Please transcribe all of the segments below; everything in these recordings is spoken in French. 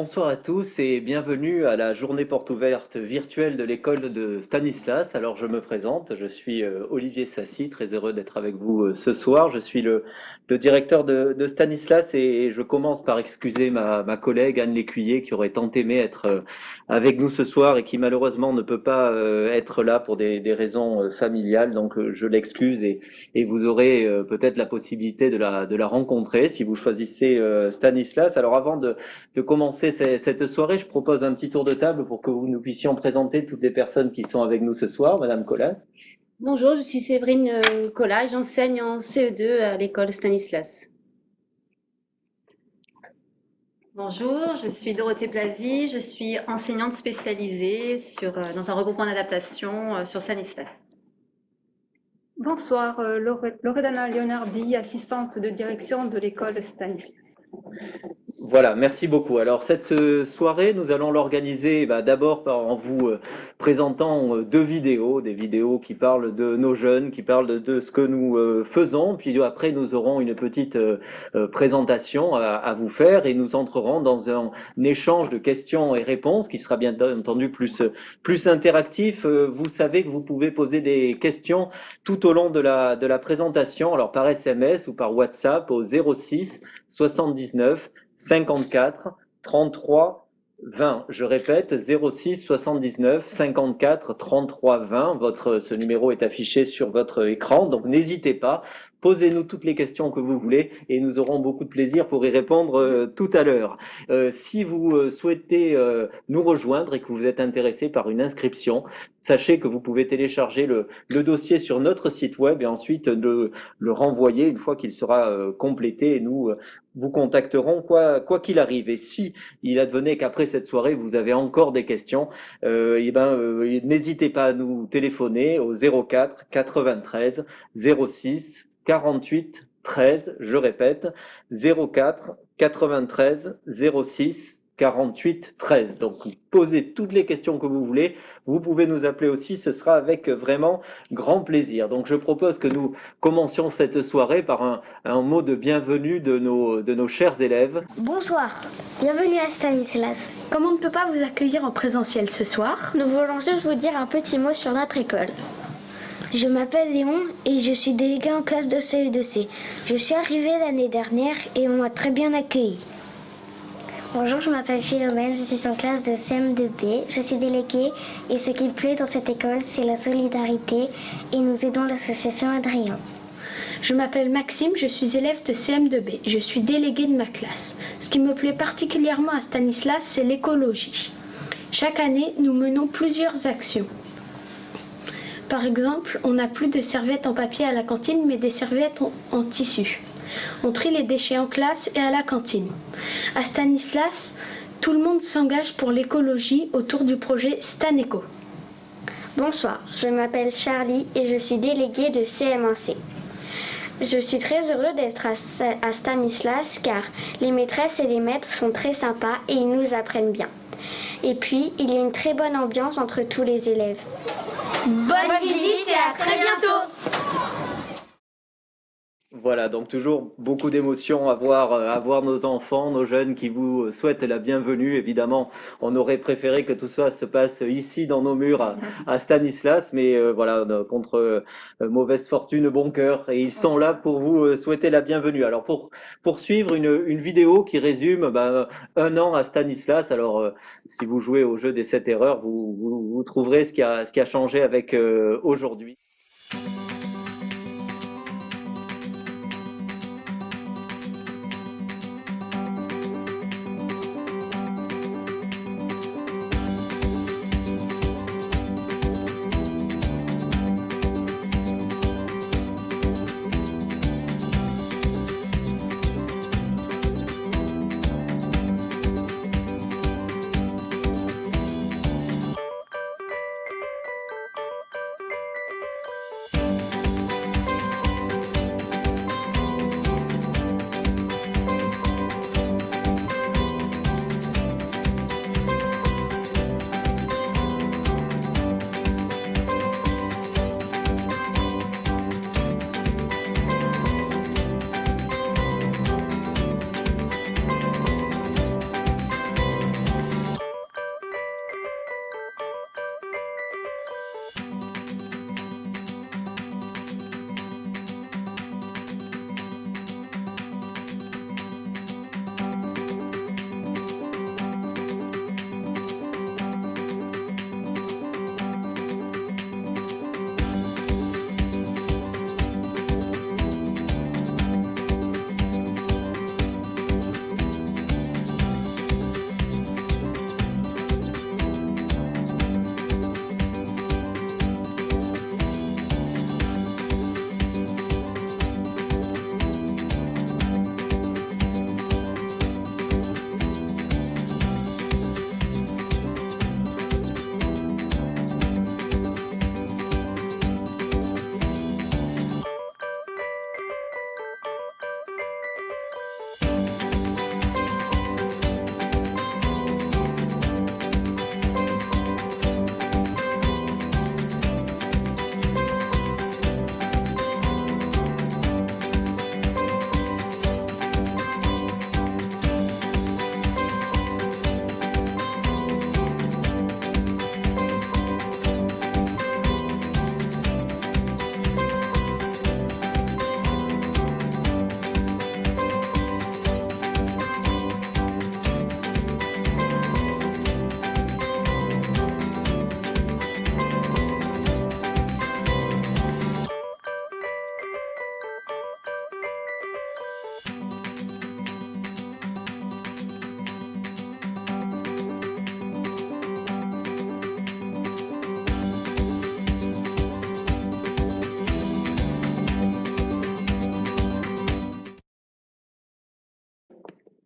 Bonsoir à tous et bienvenue à la journée porte ouverte virtuelle de l'école de Stanislas. Alors je me présente, je suis Olivier Sassy, très heureux d'être avec vous ce soir. Je suis le directeur de Stanislas et je commence par excuser ma collègue Anne Lécuyer qui aurait tant aimé être avec nous ce soir et qui malheureusement ne peut pas être là pour des raisons familiales. Donc je l'excuse et vous aurez peut-être la possibilité de la rencontrer si vous choisissez Stanislas. Alors avant de commencer cette soirée, je propose un petit tour de table pour que nous puissions présenter toutes les personnes qui sont avec nous ce soir. Madame Collat. Bonjour, je suis Séverine Collat, j'enseigne en CE2 à l'école Stanislas. Bonjour, je suis Dorothée Blasi, je suis enseignante spécialisée dans un regroupement d'adaptation sur Stanislas. Bonsoir, Loredana Leonardi, assistante de direction de l'école Stanislas. Voilà, merci beaucoup. Alors cette soirée, nous allons l'organiser d'abord en vous présentant deux vidéos, des vidéos qui parlent de nos jeunes, qui parlent de ce que nous faisons, puis après nous aurons une petite présentation à vous faire et nous entrerons dans un échange de questions et réponses qui sera bien entendu plus interactif. Vous savez que vous pouvez poser des questions tout au long de la présentation, alors par SMS ou par WhatsApp au 06 79 54 33 20. Je répète, 06 79 54 33 20. Ce numéro est affiché sur votre écran, donc n'hésitez pas. Posez-nous toutes les questions que vous voulez et nous aurons beaucoup de plaisir pour y répondre tout à l'heure. Si vous souhaitez nous rejoindre et que vous êtes intéressé par une inscription, sachez que vous pouvez télécharger le dossier sur notre site web et ensuite le renvoyer une fois qu'il sera complété et nous vous contacterons quoi qu'il arrive. Et si il advenait qu'après cette soirée vous avez encore des questions, n'hésitez pas à nous téléphoner au 04 93 06 48 13. Je répète, 04 93 06 48 13. Donc posez toutes les questions que vous voulez. Vous pouvez nous appeler aussi, ce sera avec vraiment grand plaisir. Donc je propose que nous commencions cette soirée par un mot de bienvenue de nos chers élèves. Bonsoir, bienvenue à Stanislas. Comme on ne peut pas vous accueillir en présentiel ce soir, nous voulons juste vous dire un petit mot sur notre école. Je m'appelle Léon et je suis délégué en classe de CE2C. Je suis arrivé l'année dernière et on m'a très bien accueilli. Bonjour, je m'appelle Philomène, je suis en classe de CM2B. Je suis déléguée et ce qui me plaît dans cette école, c'est la solidarité et nous aidons l'association Adrien. Je m'appelle Maxime, je suis élève de CM2B. Je suis déléguée de ma classe. Ce qui me plaît particulièrement à Stanislas, c'est l'écologie. Chaque année, nous menons plusieurs actions. Par exemple, on n'a plus de serviettes en papier à la cantine, mais des serviettes en tissu. On trie les déchets en classe et à la cantine. À Stanislas, tout le monde s'engage pour l'écologie autour du projet Staneco. Bonsoir, je m'appelle Charlie et je suis déléguée de CM1C. Je suis très heureux d'être à Stanislas car les maîtresses et les maîtres sont très sympas et ils nous apprennent bien. Et puis, il y a une très bonne ambiance entre tous les élèves. Bonne visite et à très bientôt! Voilà, donc toujours beaucoup d'émotions à voir nos enfants, nos jeunes qui vous souhaitent la bienvenue. Évidemment, on aurait préféré que tout ça se passe ici dans nos murs à Stanislas, mais voilà, contre mauvaise fortune, bon cœur, et ils sont là pour vous souhaiter la bienvenue. Alors pour poursuivre une vidéo qui résume un an à Stanislas. Alors si vous jouez au jeu des 7 erreurs, vous trouverez ce qui a changé avec aujourd'hui.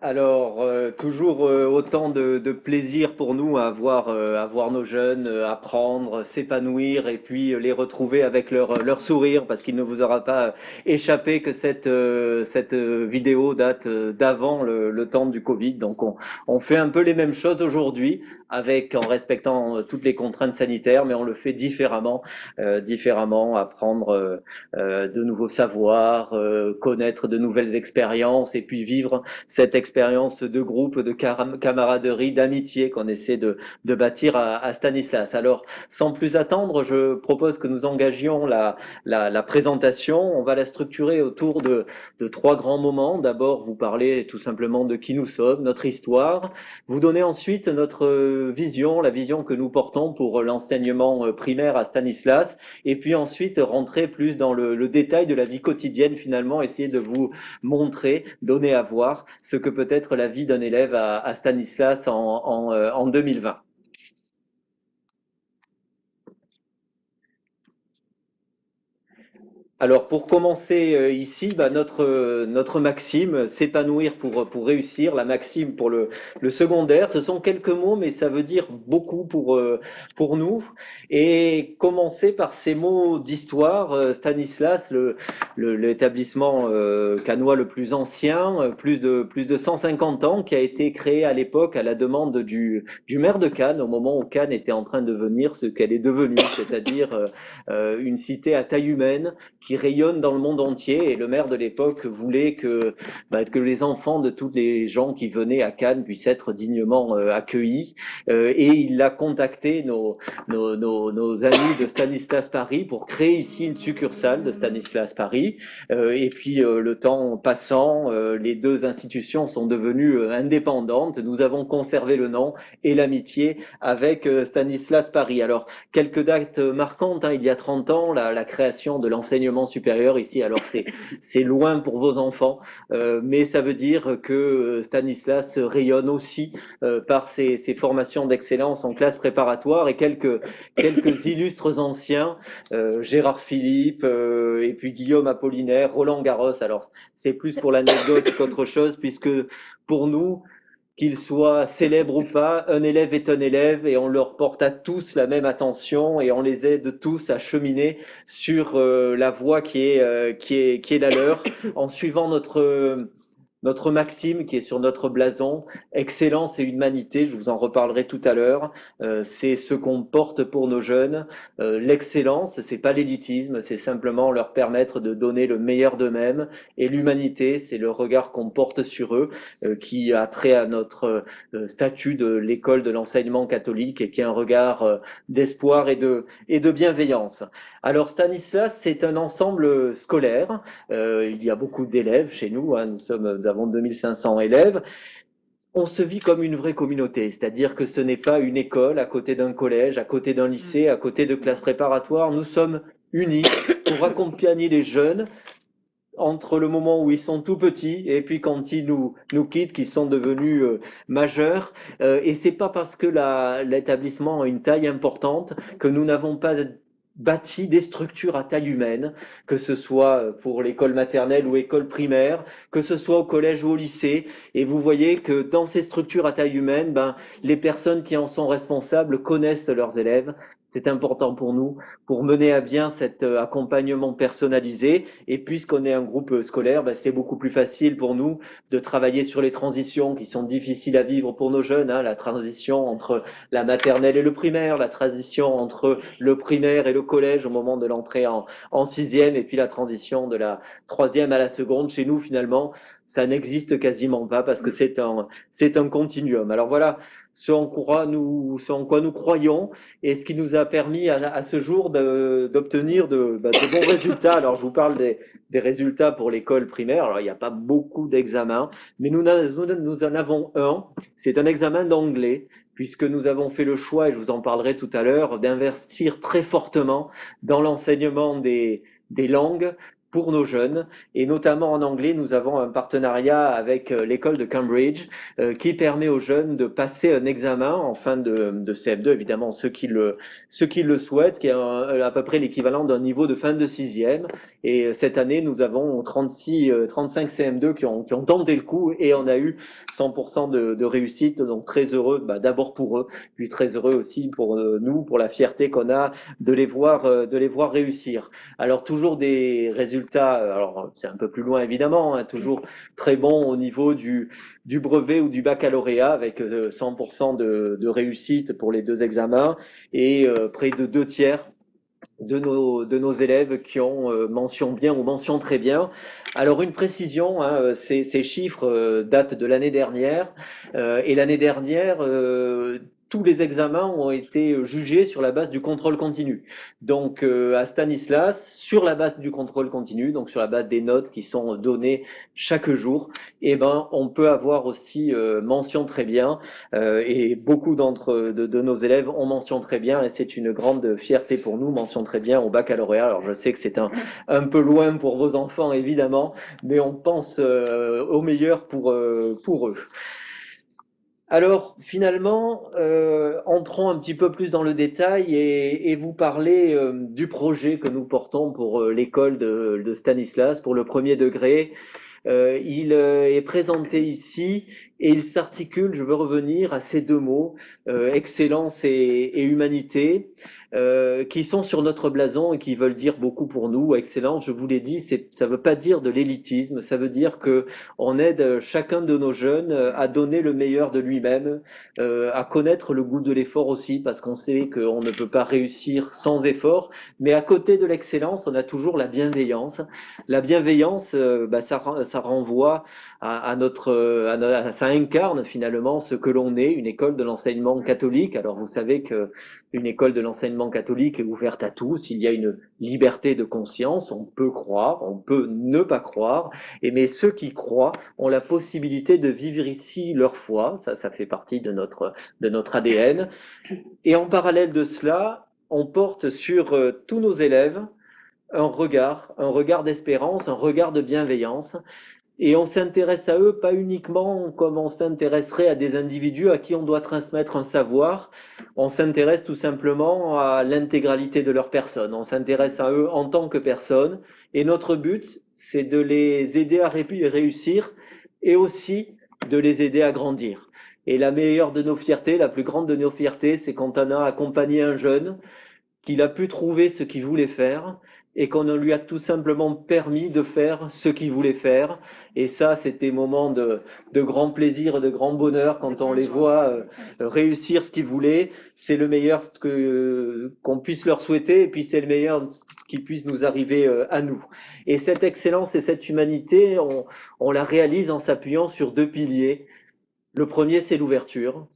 Alors, toujours autant de plaisir pour nous à voir nos jeunes apprendre, s'épanouir et puis les retrouver avec leur sourire, parce qu'il ne vous aura pas échappé que cette vidéo date d'avant le temps du Covid. Donc, on fait un peu les mêmes choses aujourd'hui, en respectant toutes les contraintes sanitaires, mais on le fait différemment, apprendre de nouveaux savoirs, connaître de nouvelles expériences et puis vivre cette expérience de groupe, de camaraderie, d'amitié qu'on essaie de bâtir à Stanislas. Alors, sans plus attendre, je propose que nous engagions la présentation. On va la structurer autour de trois grands moments. D'abord, vous parler tout simplement de qui nous sommes, notre histoire. Vous donner ensuite notre vision, la vision que nous portons pour l'enseignement primaire à Stanislas. Et puis ensuite, rentrer plus dans le détail de la vie quotidienne, finalement, essayer de vous montrer, donner à voir ce que peut être la vie d'un élève à Stanislas en 2020. Alors pour commencer ici, notre maxime, s'épanouir pour réussir, la maxime pour le secondaire, ce sont quelques mots, mais ça veut dire beaucoup pour nous. Et commencer par ces mots d'histoire, Stanislas, l'établissement cannois le plus ancien, plus de 150 ans, qui a été créé à l'époque à la demande du maire de Cannes, au moment où Cannes était en train de devenir ce qu'elle est devenue, c'est-à-dire une cité à taille humaine qui rayonne dans le monde entier, et le maire de l'époque voulait que les enfants de tous les gens qui venaient à Cannes puissent être dignement accueillis, et il a contacté nos amis de Stanislas Paris pour créer ici une succursale de Stanislas Paris, et puis le temps passant, les deux institutions sont devenues indépendantes. Nous avons conservé le nom et l'amitié avec Stanislas Paris. Alors, quelques dates marquantes, il y a 30 ans, la création de l'enseignement supérieur ici. Alors c'est loin pour vos enfants, mais ça veut dire que Stanislas rayonne aussi par ses formations d'excellence en classe préparatoire, et quelques illustres anciens, Gérard Philippe, et puis Guillaume Apollinaire, Roland Garros. Alors c'est plus pour l'anecdote qu'autre chose, puisque pour nous, qu'il soit célèbre ou pas, un élève est un élève, et on leur porte à tous la même attention, et on les aide tous à cheminer sur la voie qui est la leur, en suivant notre maxime qui est sur notre blason, excellence et humanité. Je vous en reparlerai tout à l'heure. C'est ce qu'on porte pour nos jeunes. L'excellence, c'est pas l'élitisme, c'est simplement leur permettre de donner le meilleur d'eux-mêmes. Et l'humanité, c'est le regard qu'on porte sur eux, qui a trait à notre statut de l'école de l'enseignement catholique, et qui est un regard d'espoir et de bienveillance. Alors Stanislas, c'est un ensemble scolaire. Il y a beaucoup d'élèves chez nous. Nous avons 2500 élèves. On se vit comme une vraie communauté, c'est-à-dire que ce n'est pas une école à côté d'un collège, à côté d'un lycée, à côté de classes préparatoires. Nous sommes unis pour accompagner les jeunes entre le moment où ils sont tout petits et puis quand ils nous quittent, qu'ils sont devenus majeurs. Et c'est pas parce que l'établissement a une taille importante que nous n'avons pas bâti des structures à taille humaine, que ce soit pour l'école maternelle ou école primaire, que ce soit au collège ou au lycée. Et vous voyez que dans ces structures à taille humaine, les personnes qui en sont responsables connaissent leurs élèves. C'est important pour nous, pour mener à bien cet accompagnement personnalisé. Et puisqu'on est un groupe scolaire, c'est beaucoup plus facile pour nous de travailler sur les transitions qui sont difficiles à vivre pour nos jeunes, la transition entre la maternelle et le primaire, la transition entre le primaire et le collège au moment de l'entrée en sixième, et puis la transition de la troisième à la seconde. Chez nous, finalement, ça n'existe quasiment pas, parce que c'est un continuum. Alors voilà ce en quoi nous croyons, et ce qui nous a permis à ce jour d'obtenir de bons résultats. Alors je vous parle des résultats pour l'école primaire. Alors il n'y a pas beaucoup d'examens, mais nous en avons un. C'est un examen d'anglais, puisque nous avons fait le choix, et je vous en parlerai tout à l'heure, d'investir très fortement dans l'enseignement des langues, pour nos jeunes, et notamment en anglais, nous avons un partenariat avec l'école de Cambridge qui permet aux jeunes de passer un examen en fin de CM2, évidemment ceux qui le souhaitent, qui est à peu près l'équivalent d'un niveau de fin de sixième. Et cette année, nous avons 35 CM2 qui ont tenté le coup, et on a eu 100% de réussite, donc très heureux, d'abord pour eux, puis très heureux aussi pour nous, pour la fierté qu'on a de les voir réussir. Alors toujours des résultats, alors c'est un peu plus loin évidemment, hein, toujours très bons au niveau du brevet ou du baccalauréat, avec 100% de réussite pour les deux examens, et près de 2/3 de nos élèves qui ont mention bien ou mention très bien. Alors une précision, hein, ces chiffres datent de l'année dernière, et l'année dernière, tous les examens ont été jugés sur la base du contrôle continu. Donc à Stanislas, sur la base du contrôle continu, donc sur la base des notes qui sont données chaque jour, on peut avoir aussi mention très bien, et beaucoup de nos élèves ont mention très bien, et c'est une grande fierté pour nous, mention très bien au baccalauréat. Alors je sais que c'est un peu loin pour vos enfants évidemment, mais on pense au meilleur pour eux. Alors finalement, entrons un petit peu plus dans le détail et vous parler du projet que nous portons pour l'école de Stanislas, pour le premier degré. Il est présenté ici et il s'articule, je veux revenir à ces deux mots, excellence et humanité, qui sont sur notre blason et qui veulent dire beaucoup pour nous. Excellence, je vous l'ai dit, ça ne veut pas dire de l'élitisme, ça veut dire que on aide chacun de nos jeunes à donner le meilleur de lui-même, à connaître le goût de l'effort aussi, parce qu'on sait qu'on ne peut pas réussir sans effort, mais à côté de l'excellence, on a toujours la bienveillance. La bienveillance, ça renvoie ça incarne finalement ce que l'on est, une école de l'enseignement catholique. Alors vous savez que une école de l'enseignement catholique est ouverte à tous, il y a une liberté de conscience, on peut croire, on peut ne pas croire, mais ceux qui croient ont la possibilité de vivre ici leur foi, ça fait partie de notre ADN. Et en parallèle de cela, on porte sur tous nos élèves un regard d'espérance, un regard de bienveillance. Et on s'intéresse à eux pas uniquement comme on s'intéresserait à des individus à qui on doit transmettre un savoir, on s'intéresse tout simplement à l'intégralité de leur personne, on s'intéresse à eux en tant que personne, et notre but, c'est de les aider à réussir et aussi de les aider à grandir. Et la meilleure de nos fiertés, la plus grande de nos fiertés, c'est quand on a accompagné un jeune, qu'il a pu trouver ce qu'il voulait faire, et qu'on lui a tout simplement permis de faire ce qu'il voulait faire. Et ça, c'est des moments de grand plaisir, de grand bonheur quand on les voit réussir ce qu'ils voulaient. C'est le meilleur qu'on puisse leur souhaiter, et puis c'est le meilleur qui puisse nous arriver à nous. Et cette excellence et cette humanité, on la réalise en s'appuyant sur deux piliers. Le premier, c'est l'ouverture.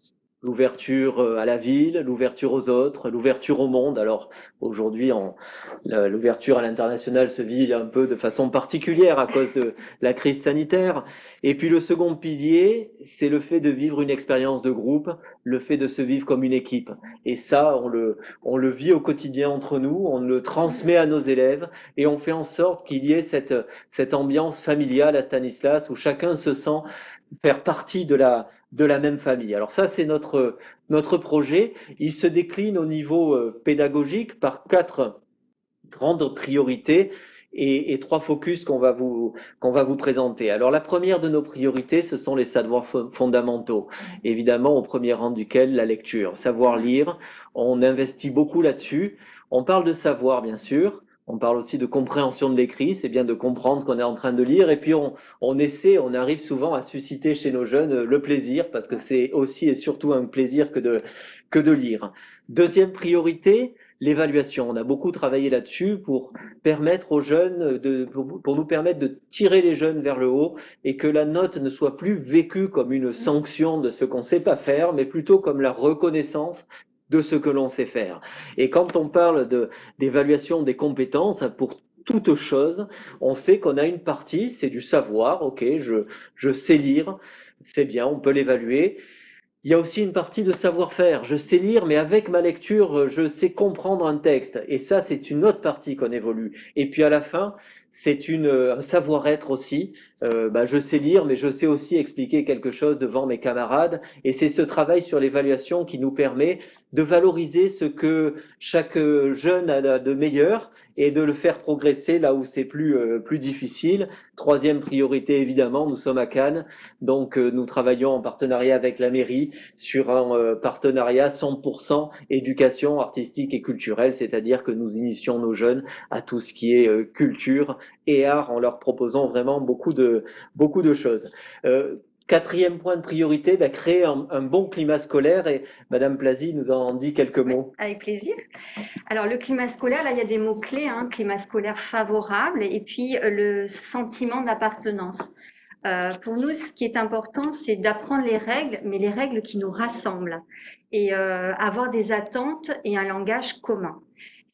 L'ouverture à la ville, l'ouverture aux autres, l'ouverture au monde. Alors aujourd'hui, l'ouverture à l'international se vit un peu de façon particulière à cause de la crise sanitaire. Et puis le second pilier, c'est le fait de vivre une expérience de groupe, le fait de se vivre comme une équipe. Et ça, on le vit au quotidien entre nous, on le transmet à nos élèves, et on fait en sorte qu'il y ait cette ambiance familiale à Stanislas où chacun se sent faire partie de la même famille. Alors ça, c'est notre projet. Il se décline au niveau pédagogique par 4 grandes priorités et 3 focus qu'on va vous présenter. Alors la première de nos priorités, ce sont les savoirs fondamentaux. Évidemment, au premier rang duquel la lecture. Savoir lire, on investit beaucoup là-dessus. On parle de savoir, bien sûr. On parle aussi de compréhension de l'écrit, c'est bien de comprendre ce qu'on est en train de lire, et puis on arrive souvent à susciter chez nos jeunes le plaisir, parce que c'est aussi et surtout un plaisir que de lire. Deuxième priorité, l'évaluation. On a beaucoup travaillé là-dessus pour permettre aux jeunes, pour nous permettre de tirer les jeunes vers le haut, et que la note ne soit plus vécue comme une sanction de ce qu'on ne sait pas faire, mais plutôt comme la reconnaissance de ce que l'on sait faire. Et quand on parle d'évaluation des compétences, pour toute chose, on sait qu'on a une partie, c'est du savoir, ok, je sais lire, c'est bien, on peut l'évaluer. Il y a aussi une partie de savoir-faire, je sais lire, mais avec ma lecture, je sais comprendre un texte, et ça, c'est une autre partie qu'on évolue. Et puis à la fin, c'est un savoir-être aussi. Je sais lire, mais je sais aussi expliquer quelque chose devant mes camarades. Et c'est ce travail sur l'évaluation qui nous permet de valoriser ce que chaque jeune a de meilleur et de le faire progresser là où c'est plus difficile. Troisième priorité, évidemment, nous sommes à Cannes, donc nous travaillons en partenariat avec la mairie sur un partenariat 100% éducation artistique et culturelle, c'est-à-dire que nous initions nos jeunes à tout ce qui est culture et art en leur proposant vraiment beaucoup de choses. Quatrième point de priorité, créer un bon climat scolaire, et Madame Plazy nous en dit quelques mots. Avec plaisir. Alors le climat scolaire, là il y a des mots-clés, climat scolaire favorable et puis le sentiment d'appartenance. Pour nous, ce qui est important, c'est d'apprendre les règles, mais les règles qui nous rassemblent et avoir des attentes et un langage commun.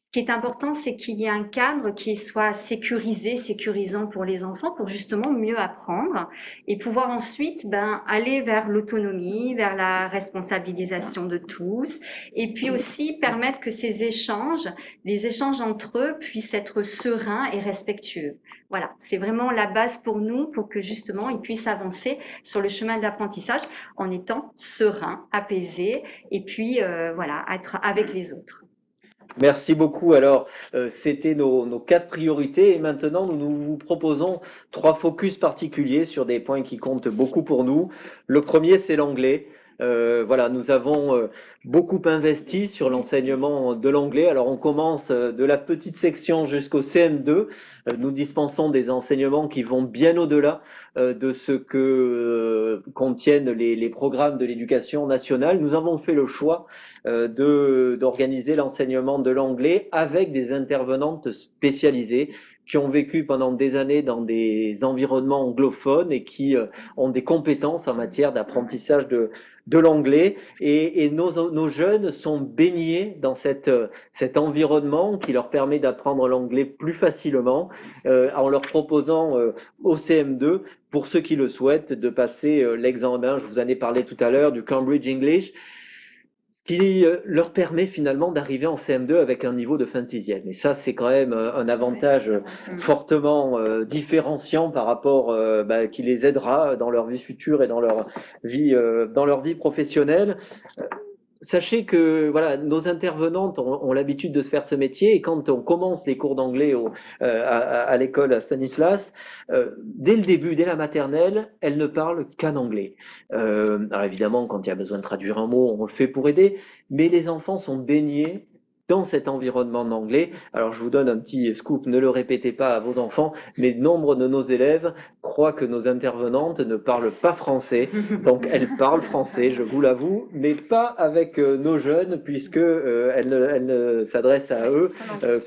Ce qui est important, c'est qu'il y ait un cadre qui soit sécurisant pour les enfants, pour justement mieux apprendre et pouvoir ensuite aller vers l'autonomie, vers la responsabilisation de tous, et puis aussi permettre que les échanges entre eux puissent être sereins et respectueux. Voilà, c'est vraiment la base pour nous, pour que justement ils puissent avancer sur le chemin de l'apprentissage en étant sereins, apaisés, et puis être avec les autres. Merci beaucoup. Alors, c'était nos 4 priorités et maintenant nous vous proposons 3 focus particuliers sur des points qui comptent beaucoup pour nous. Le premier, c'est l'anglais. Nous avons beaucoup investi sur l'enseignement de l'anglais. Alors, on commence de la petite section jusqu'au CM2. Nous dispensons des enseignements qui vont bien au-delà de ce que contiennent les programmes de l'éducation nationale. Nous avons fait le choix d'organiser l'enseignement de l'anglais avec des intervenantes spécialisées qui ont vécu pendant des années dans des environnements anglophones et qui ont des compétences en matière d'apprentissage de l'anglais. Et nos jeunes sont baignés dans cet environnement qui leur permet d'apprendre l'anglais plus facilement en leur proposant au CM2, pour ceux qui le souhaitent, de passer l'examen, je vous en ai parlé tout à l'heure, du Cambridge English, qui leur permet finalement d'arriver en CM2 avec un niveau de fin de sixième. Et ça, c'est quand même un avantage fortement différenciant par rapport, qui les aidera dans leur vie future et dans leur vie professionnelle. Sachez que nos intervenantes ont l'habitude de se faire ce métier, et quand on commence les cours d'anglais à l'école à Stanislas, dès le début, dès la maternelle, elles ne parlent qu'en anglais. Alors évidemment, quand il y a besoin de traduire un mot, on le fait pour aider, mais les enfants sont baignés dans cet environnement d'anglais. Alors je vous donne un petit scoop, ne le répétez pas à vos enfants, mais nombre de nos élèves croient que nos intervenantes ne parlent pas français, donc elles parlent français, je vous l'avoue, mais pas avec nos jeunes, puisque elles ne s'adressent à eux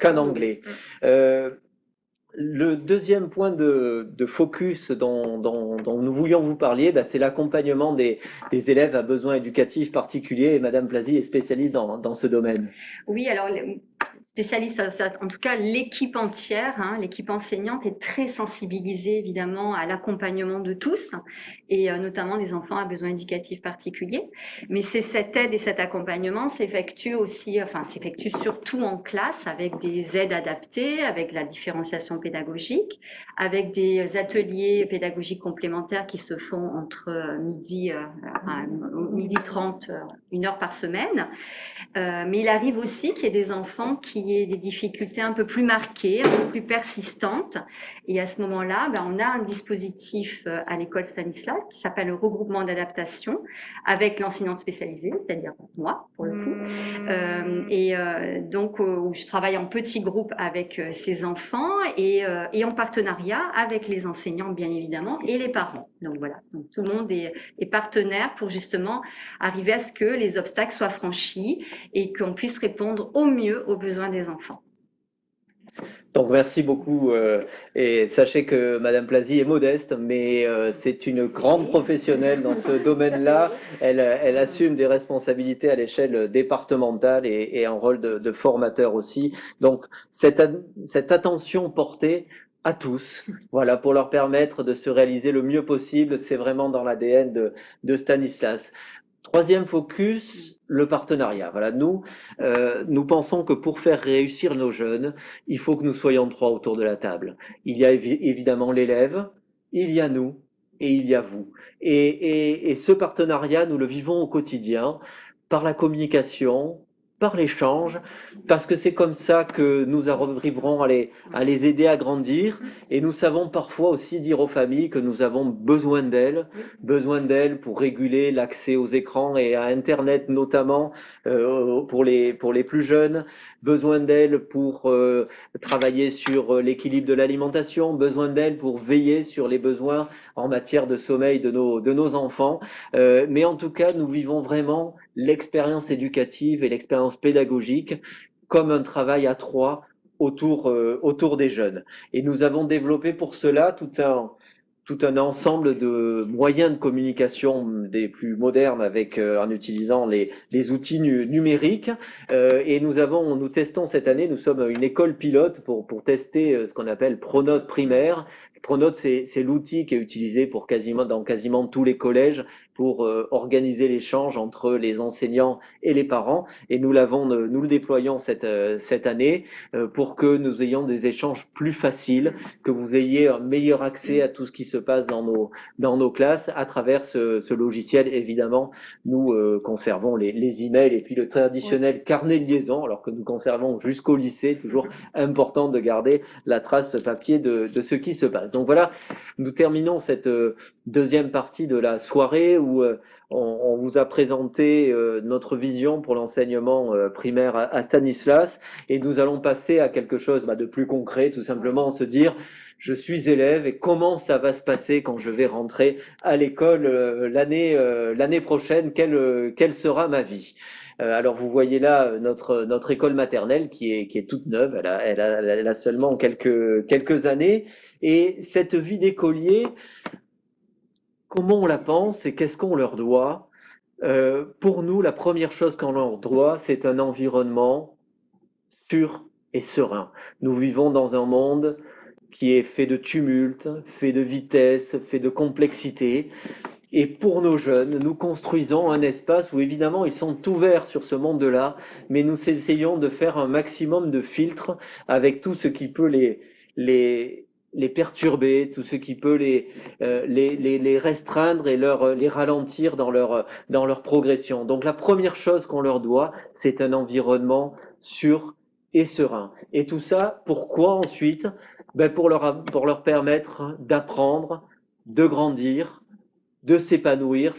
qu'en anglais. Le deuxième point de focus dont nous voulions vous parler, c'est l'accompagnement des élèves à besoins éducatifs particuliers, et Madame Plazy est spécialiste dans ce domaine. Oui, alors spécialiste, en tout cas l'équipe entière, l'équipe enseignante est très sensibilisée évidemment à l'accompagnement de tous, et notamment des enfants à besoins éducatifs particuliers. Mais cette aide et cet accompagnement s'effectue surtout en classe, avec des aides adaptées, avec la différenciation pédagogique, avec des ateliers pédagogiques complémentaires qui se font entre midi 30, 1 heure par semaine. Mais il arrive aussi qu'il y ait des enfants qui aient des difficultés un peu plus marquées, un peu plus persistantes. Et à ce moment-là, on a un dispositif à l'école Stanislas qui s'appelle le regroupement d'adaptation, avec l'enseignante spécialisée, c'est-à-dire moi, pour le coup. Donc, où je travaille en petits groupes avec ces enfants et en partenariat avec les enseignants, bien évidemment, et les parents. Donc voilà, donc, tout le monde est partenaire pour justement arriver à ce que les obstacles soient franchis et qu'on puisse répondre au mieux aux besoins des enfants. Donc merci beaucoup, et sachez que Madame Plazy est modeste, mais c'est une grande professionnelle dans ce domaine-là. Elle assume des responsabilités à l'échelle départementale et un rôle de formateur aussi. Donc cette attention portée à tous, voilà, pour leur permettre de se réaliser le mieux possible, c'est vraiment dans l'ADN de Stanislas. Troisième focus, le partenariat. Voilà, nous pensons que pour faire réussir nos jeunes, il faut que nous soyons trois autour de la table. Il y a évidemment l'élève, il y a nous et il y a vous. Et ce partenariat, nous le vivons au quotidien par la communication, par l'échange, parce que c'est comme ça que nous arriverons à les aider à grandir. Et nous savons parfois aussi dire aux familles que nous avons besoin d'elles pour réguler l'accès aux écrans et à Internet notamment pour les plus jeunes, besoin d'elles pour travailler sur l'équilibre de l'alimentation, besoin d'elles pour veiller sur les besoins en matière de sommeil de nos enfants. Mais en tout cas, nous vivons vraiment l'expérience éducative et l'expérience pédagogique comme un travail à trois autour des jeunes. Et nous avons développé pour cela tout un ensemble de moyens de communication des plus modernes en utilisant les outils numériques. Et nous testons cette année, nous sommes une école pilote pour tester ce qu'on appelle Pronote primaire. Pronote, c'est l'outil qui est utilisé dans quasiment tous les collèges pour organiser l'échange entre les enseignants et les parents. Et nous le déployons cette année pour que nous ayons des échanges plus faciles, que vous ayez un meilleur accès à tout ce qui se passe dans nos classes à travers ce logiciel. Évidemment, nous conservons les emails et puis le traditionnel carnet de liaison, alors que nous conservons jusqu'au lycée, toujours important de garder la trace papier de ce qui se passe. Donc voilà, nous terminons cette deuxième partie de la soirée où on vous a présenté notre vision pour l'enseignement primaire à Stanislas, et nous allons passer à quelque chose de plus concret, tout simplement se dire: je suis élève et comment ça va se passer quand je vais rentrer à l'école l'année prochaine, quelle sera ma vie? Alors vous voyez là notre école maternelle qui est toute neuve, elle a seulement quelques années, et cette vie d'écolier, comment on la pense et qu'est-ce qu'on leur doit? Pour nous, la première chose qu'on leur doit, c'est un environnement sûr et serein. Nous vivons dans un monde qui est fait de tumulte, fait de vitesse, fait de complexité. Et pour nos jeunes, nous construisons un espace où évidemment ils sont ouverts sur ce monde-là, mais nous essayons de faire un maximum de filtres avec tout ce qui peut les perturber, tout ce qui peut les restreindre et les ralentir dans leur progression. Donc la première chose qu'on leur doit, c'est un environnement sûr et serein. Et tout ça, pourquoi ensuite? Pour leur permettre d'apprendre, de grandir, de s'épanouir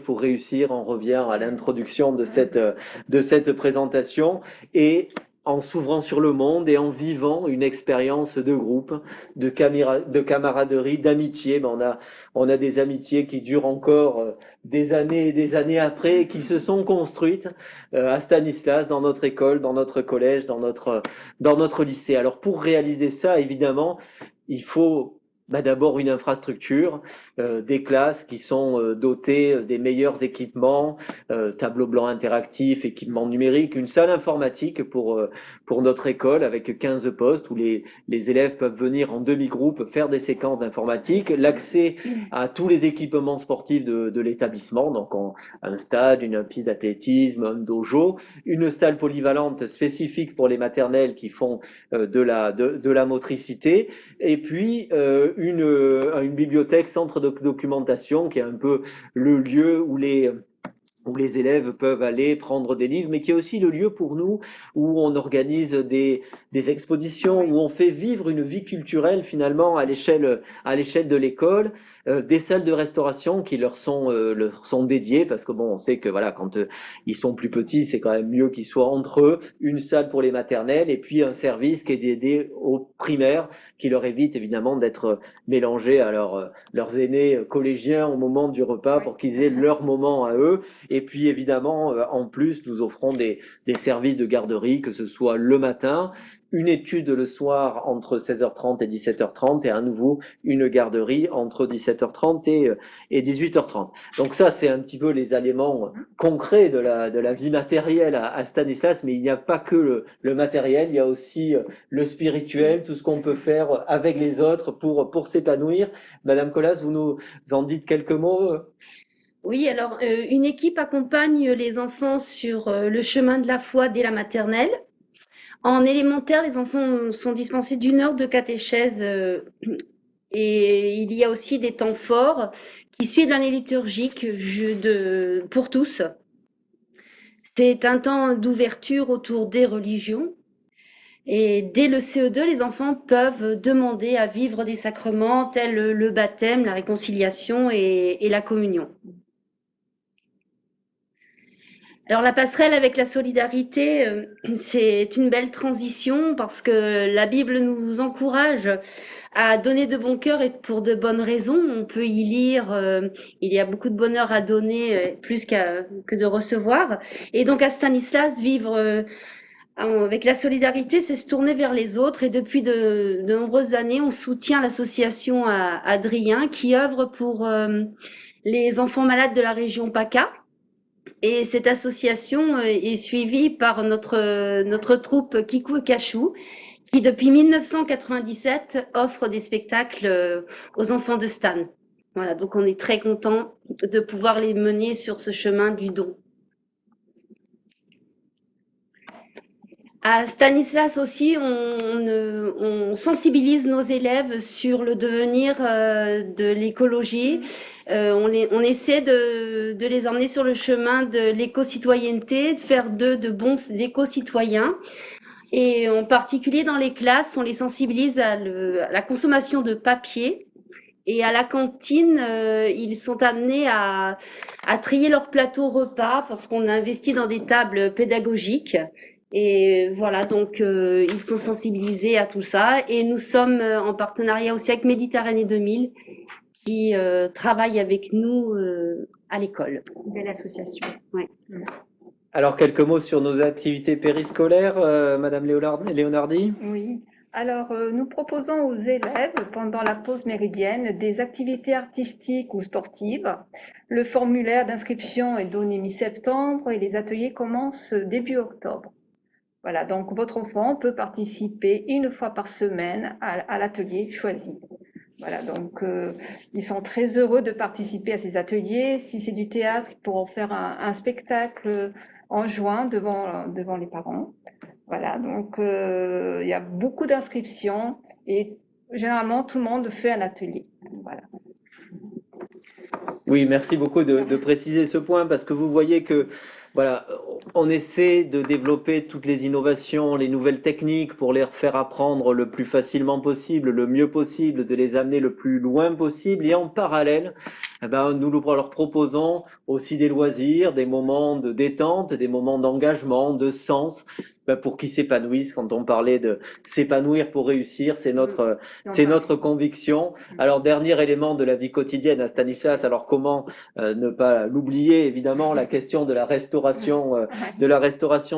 pour réussir. On revient à l'introduction de cette présentation, et en s'ouvrant sur le monde et en vivant une expérience de groupe, de camaraderie, d'amitié. On a des amitiés qui durent encore des années et des années après, et qui se sont construites à Stanislas, dans notre école, dans notre collège, dans notre lycée. Alors pour réaliser ça, évidemment, il faut d'abord une infrastructure, des classes qui sont dotées des meilleurs équipements, tableau blanc interactif, équipement numérique, une salle informatique pour notre école avec 15 postes où les élèves peuvent venir en demi-groupe faire des séquences d'informatique, l'accès à tous les équipements sportifs de l'établissement, donc un stade, une piste d'athlétisme, un dojo, une salle polyvalente spécifique pour les maternelles qui font de la motricité, et puis une bibliothèque, centre de documentation, qui est un peu le lieu où les élèves peuvent aller prendre des livres, mais qui est aussi le lieu pour nous où on organise des expositions, où on fait vivre une vie culturelle finalement à l'échelle de l'école, des salles de restauration qui leur sont dédiées, parce que on sait que voilà, quand ils sont plus petits, c'est quand même mieux qu'ils soient entre eux, une salle pour les maternelles, et puis un service qui est dédié aux primaires, qui leur évite évidemment d'être mélangés à leurs aînés collégiens au moment du repas, pour qu'ils aient leur moment à eux. Et puis évidemment, en plus, nous offrons des services de garderie, que ce soit le matin, une étude le soir entre 16h30 et 17h30, et à nouveau une garderie entre 17h30 et 18h30. Donc ça, c'est un petit peu les éléments concrets de la vie matérielle à Stanislas, mais il n'y a pas que le matériel, il y a aussi le spirituel, tout ce qu'on peut faire avec les autres pour s'épanouir. Madame Colas, vous nous en dites quelques mots? Oui, alors une équipe accompagne les enfants sur le chemin de la foi dès la maternelle. En élémentaire, les enfants sont dispensés d'1 heure de catéchèse et il y a aussi des temps forts qui suivent l'année liturgique pour tous. C'est un temps d'ouverture autour des religions. Et dès le CE2, les enfants peuvent demander à vivre des sacrements tels le baptême, la réconciliation et la communion. Alors la passerelle avec la solidarité, c'est une belle transition parce que la Bible nous encourage à donner de bon cœur et pour de bonnes raisons. On peut y lire, il y a beaucoup de bonheur à donner plus que de recevoir. Et donc à Stanislas, vivre avec la solidarité, c'est se tourner vers les autres. Et depuis de nombreuses années, on soutient l'association Adrien qui œuvre pour les enfants malades de la région PACA. Et cette association est suivie par notre troupe Kikou et Kachou, qui depuis 1997 offre des spectacles aux enfants de Stan. Voilà, donc on est très content de pouvoir les mener sur ce chemin du don. À Stanislas aussi, on sensibilise nos élèves sur le devenir de l'écologie. On essaie de les emmener sur le chemin de l'éco-citoyenneté, de faire d'eux de bons éco-citoyens. Et en particulier dans les classes, on les sensibilise à la consommation de papier. Et à la cantine, ils sont amenés à trier leur plateau repas parce qu'on a investi dans des tables pédagogiques. Et voilà, donc ils sont sensibilisés à tout ça. Et nous sommes en partenariat aussi avec Méditerranée 2000 qui travaille avec nous à l'école. Belle association. Ouais. Alors, quelques mots sur nos activités périscolaires, Madame Leonardi? Oui. Alors, nous proposons aux élèves, pendant la pause méridienne, des activités artistiques ou sportives. Le formulaire d'inscription est donné mi-septembre et les ateliers commencent début octobre. Voilà, donc votre enfant peut participer 1 fois par semaine à l'atelier choisi. Voilà, donc ils sont très heureux de participer à ces ateliers. Si c'est du théâtre, ils pourront faire un spectacle en juin devant les parents. Voilà, donc il y a beaucoup d'inscriptions et généralement tout le monde fait un atelier. Voilà. Oui, merci beaucoup de préciser ce point parce que vous voyez que voilà, on essaie de développer toutes les innovations, les nouvelles techniques pour les faire apprendre le plus facilement possible, le mieux possible, de les amener le plus loin possible. Et en parallèle, nous leur proposons aussi des loisirs, des moments de détente, des moments d'engagement, de sens, pour qu'ils s'épanouissent. Quand on parlait de s'épanouir pour réussir, c'est notre conviction. Alors, dernier élément de la vie quotidienne à Stanislas, alors comment ne pas l'oublier, évidemment, la question de la restauration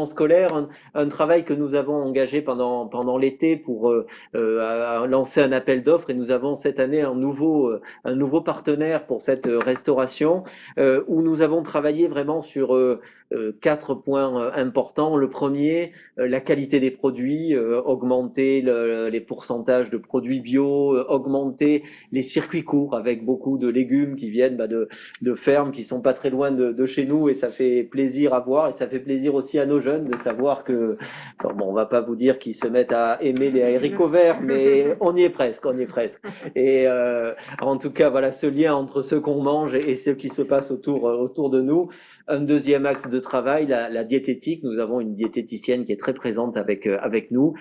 scolaire, un travail que nous avons engagé pendant l'été pour lancer un appel d'offres, et nous avons cette année un nouveau partenaire pour cette restauration, où nous avons travaillé vraiment sur 4 points importants. Le premier, la qualité des produits, augmenter les pourcentages de produits bio, augmenter les circuits courts avec beaucoup de légumes qui viennent de fermes qui sont pas très loin de chez nous, et ça fait plaisir à voir, et ça fait plaisir aussi à nos jeunes de savoir que, on va pas vous dire qu'ils se mettent à aimer les haricots verts, mais on y est presque. Et en tout cas, voilà, ce lien entre ce qu'on mange et ce qui se passe autour de nous. Un deuxième axe de travail, la diététique. Nous avons une diététicienne qui est très présente avec nous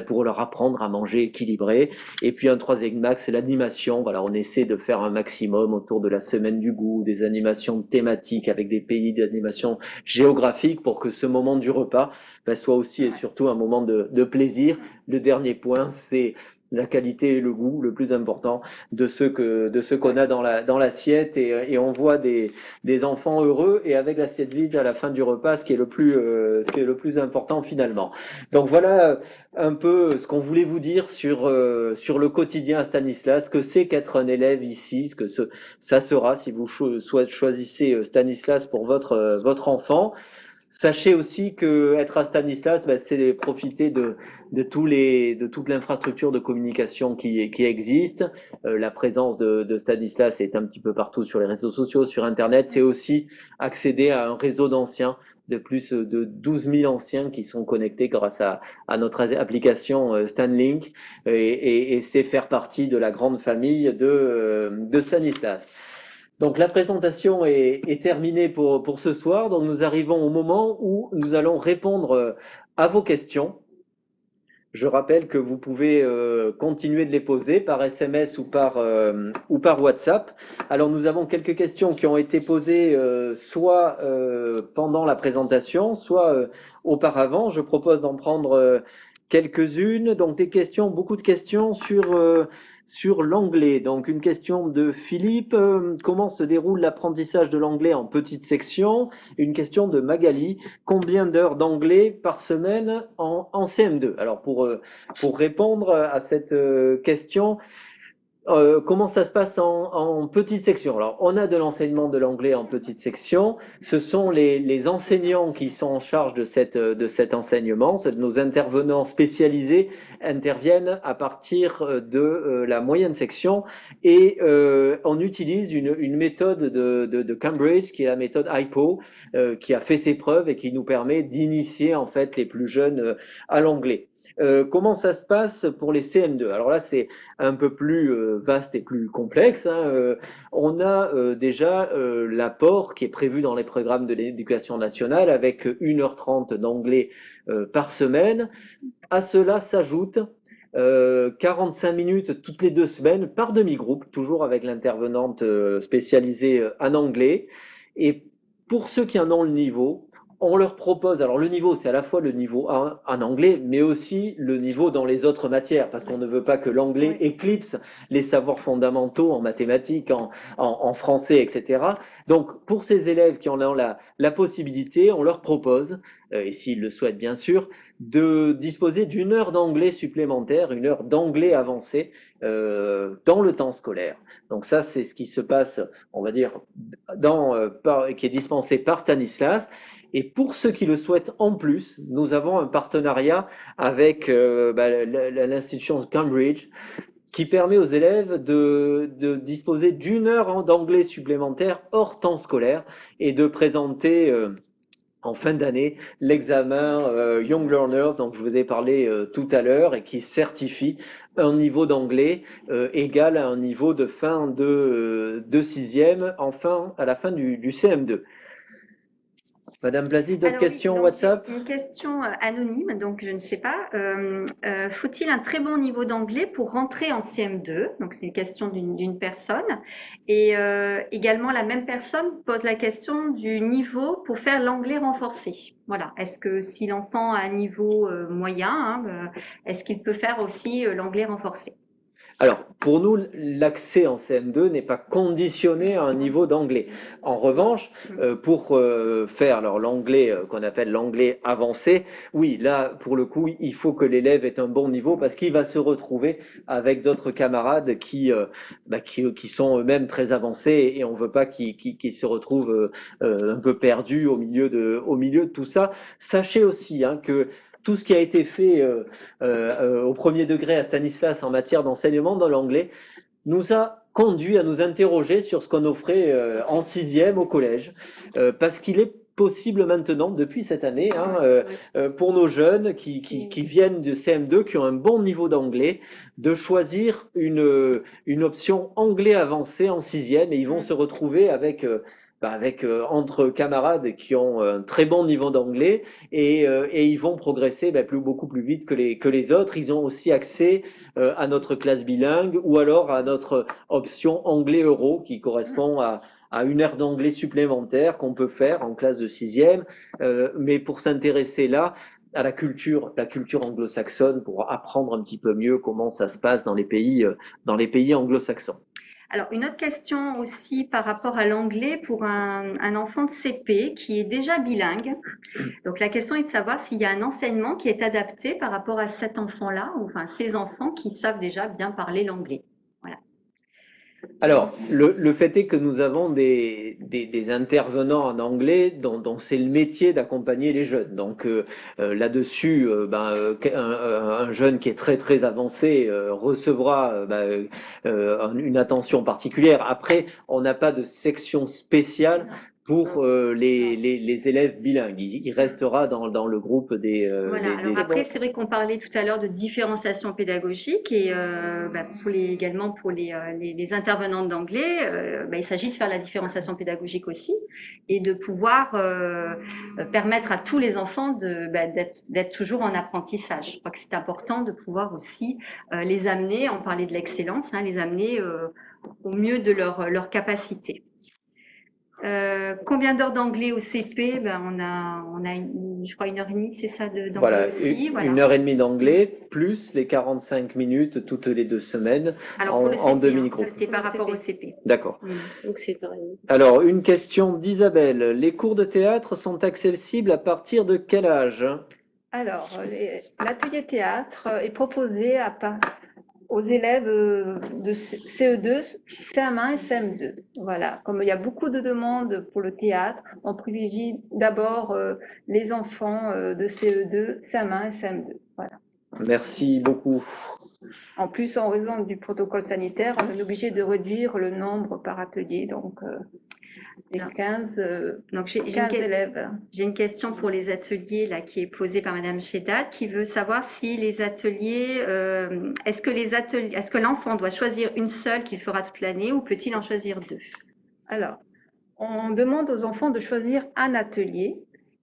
pour leur apprendre à manger équilibré. Et puis un troisième axe, c'est l'animation. Voilà, on essaie de faire un maximum autour de la semaine du goût, des animations thématiques avec des pays d'animation géographique pour que ce moment du repas soit aussi et surtout un moment de plaisir. Le dernier point, c'est la qualité et le goût, le plus important de ce qu'on a dans l'assiette, et on voit des enfants heureux et avec l'assiette vide à la fin du repas, ce qui est le plus important finalement. Donc voilà un peu ce qu'on voulait vous dire sur le quotidien à Stanislas, ce que c'est qu'être un élève ici, ce que ça sera si vous choisissez Stanislas pour votre enfant. Sachez aussi que être à Stanislas, c'est profiter de toute l'infrastructure de communication qui existe. La présence de Stanislas est un petit peu partout sur les réseaux sociaux, sur Internet. C'est aussi accéder à un réseau d'anciens, de plus de 12 000 anciens qui sont connectés grâce à notre application Stanlink, et c'est faire partie de la grande famille de Stanislas. Donc la présentation est terminée pour ce soir. Donc nous arrivons au moment où nous allons répondre à vos questions. Je rappelle que vous pouvez continuer de les poser par SMS ou par WhatsApp. Alors nous avons quelques questions qui ont été posées soit pendant la présentation, soit auparavant. Je propose d'en prendre quelques-unes. Donc des questions, beaucoup de questions sur l'anglais. Donc une question de Philippe, comment se déroule l'apprentissage de l'anglais en petites sections? Une question de Magali, combien d'heures d'anglais par semaine en CM2? Alors pour répondre à cette question, comment ça se passe en petite section? Alors, on a de l'enseignement de l'anglais en petite section. Ce sont les enseignants qui sont en charge de cet enseignement. Nos intervenants spécialisés interviennent à partir de la moyenne section, et on utilise une méthode de Cambridge qui est la méthode IPO, qui a fait ses preuves et qui nous permet d'initier en fait les plus jeunes à l'anglais. Comment ça se passe pour les CM2? Alors là, c'est un peu plus vaste et plus complexe. On a déjà l'apport qui est prévu dans les programmes de l'éducation nationale avec 1h30 d'anglais par semaine. À cela s'ajoute 45 minutes toutes les 2 semaines par demi-groupe, toujours avec l'intervenante spécialisée en anglais. Et pour ceux qui en ont le niveau, on leur propose, alors le niveau, c'est à la fois le niveau en anglais, mais aussi le niveau dans les autres matières, parce qu'on ne veut pas que l'anglais éclipse les savoirs fondamentaux en mathématiques, en français, etc. Donc, pour ces élèves qui en ont la possibilité, on leur propose, et s'ils le souhaitent bien sûr, de disposer d'une heure d'anglais supplémentaire, une heure d'anglais avancé dans le temps scolaire. Donc ça, c'est ce qui se passe, on va dire, qui est dispensé par Stanislas. Et pour ceux qui le souhaitent en plus, nous avons un partenariat avec l'institution Cambridge qui permet aux élèves de disposer d'une heure d'anglais supplémentaire hors temps scolaire et de présenter en fin d'année l'examen Young Learners dont je vous ai parlé tout à l'heure, et qui certifie un niveau d'anglais égal à un niveau de fin de sixième à la fin du CM2. Madame Blasi, d'autres questions WhatsApp? Une question anonyme, donc je ne sais pas. Faut-il un très bon niveau d'anglais pour rentrer en CM2? Donc c'est une question d'une personne. Et également, la même personne pose la question du niveau pour faire l'anglais renforcé. Voilà. Est-ce que si l'enfant a un niveau moyen, est-ce qu'il peut faire aussi l'anglais renforcé? Alors, pour nous, l'accès en CM2 n'est pas conditionné à un niveau d'anglais. En revanche, pour faire l'anglais qu'on appelle l'anglais avancé, oui, là, pour le coup, il faut que l'élève ait un bon niveau, parce qu'il va se retrouver avec d'autres camarades qui sont eux-mêmes très avancés, et on ne veut pas qu'ils se retrouvent un peu perdus au milieu de tout ça. Sachez aussi que tout ce qui a été fait au premier degré à Stanislas en matière d'enseignement de l'anglais nous a conduit à nous interroger sur ce qu'on offrait en sixième au collège, parce qu'il est possible maintenant, depuis cette année, pour nos jeunes qui viennent de CM2, qui ont un bon niveau d'anglais, de choisir une option anglais avancé en sixième, et ils vont se retrouver avec entre camarades qui ont un très bon niveau d'anglais, et ils vont progresser beaucoup plus vite que les autres. Ils ont aussi accès à notre classe bilingue, ou alors à notre option anglais euro qui correspond à une heure d'anglais supplémentaire qu'on peut faire en classe de sixième, mais pour s'intéresser là à la culture anglo-saxonne, pour apprendre un petit peu mieux comment ça se passe dans les pays anglo-saxons. Alors, une autre question aussi par rapport à l'anglais pour un enfant de CP qui est déjà bilingue. Donc, la question est de savoir s'il y a un enseignement qui est adapté par rapport à cet enfant-là, ou enfin ces enfants qui savent déjà bien parler l'anglais. Voilà. Alors, le fait est que nous avons des intervenants en anglais dont c'est le métier d'accompagner les jeunes. Donc là-dessus, un jeune qui est très très avancé recevra une attention particulière. Après, on n'a pas de section spéciale pour les élèves bilingues. Il restera dans le groupe des... Voilà. Alors après, c'est vrai qu'on parlait tout à l'heure de différenciation pédagogique et également pour les intervenantes d'anglais, il s'agit de faire la différenciation pédagogique aussi et de pouvoir permettre à tous les enfants d'être toujours en apprentissage. Je crois que c'est important de pouvoir aussi les amener, on parlait de l'excellence, les amener au mieux de leur capacité. Combien d'heures d'anglais au CP? On a je crois 1h30, c'est ça, d'anglais voilà, aussi. Voilà. 1h30 d'anglais, plus les 45 minutes toutes les 2 semaines. Alors, en demi-groupe. C'était par rapport au CP. D'accord. Donc c'est pareil. Alors, une question d'Isabelle. Les cours de théâtre sont accessibles à partir de quel âge? Alors, l'atelier théâtre est proposé aux élèves de CE2, CM1 et CM2. Voilà, comme il y a beaucoup de demandes pour le théâtre, on privilégie d'abord les enfants de CE2, CM1 et CM2. Voilà. Merci beaucoup. En plus, en raison du protocole sanitaire, on est obligé de réduire le nombre par atelier, donc c'est 15 élèves. J'ai une question pour les ateliers là qui est posée par Madame Chedat qui veut savoir si les ateliers, est-ce que l'enfant doit choisir une seule qu'il fera toute l'année ou peut-il en choisir 2? Alors, on demande aux enfants de choisir un atelier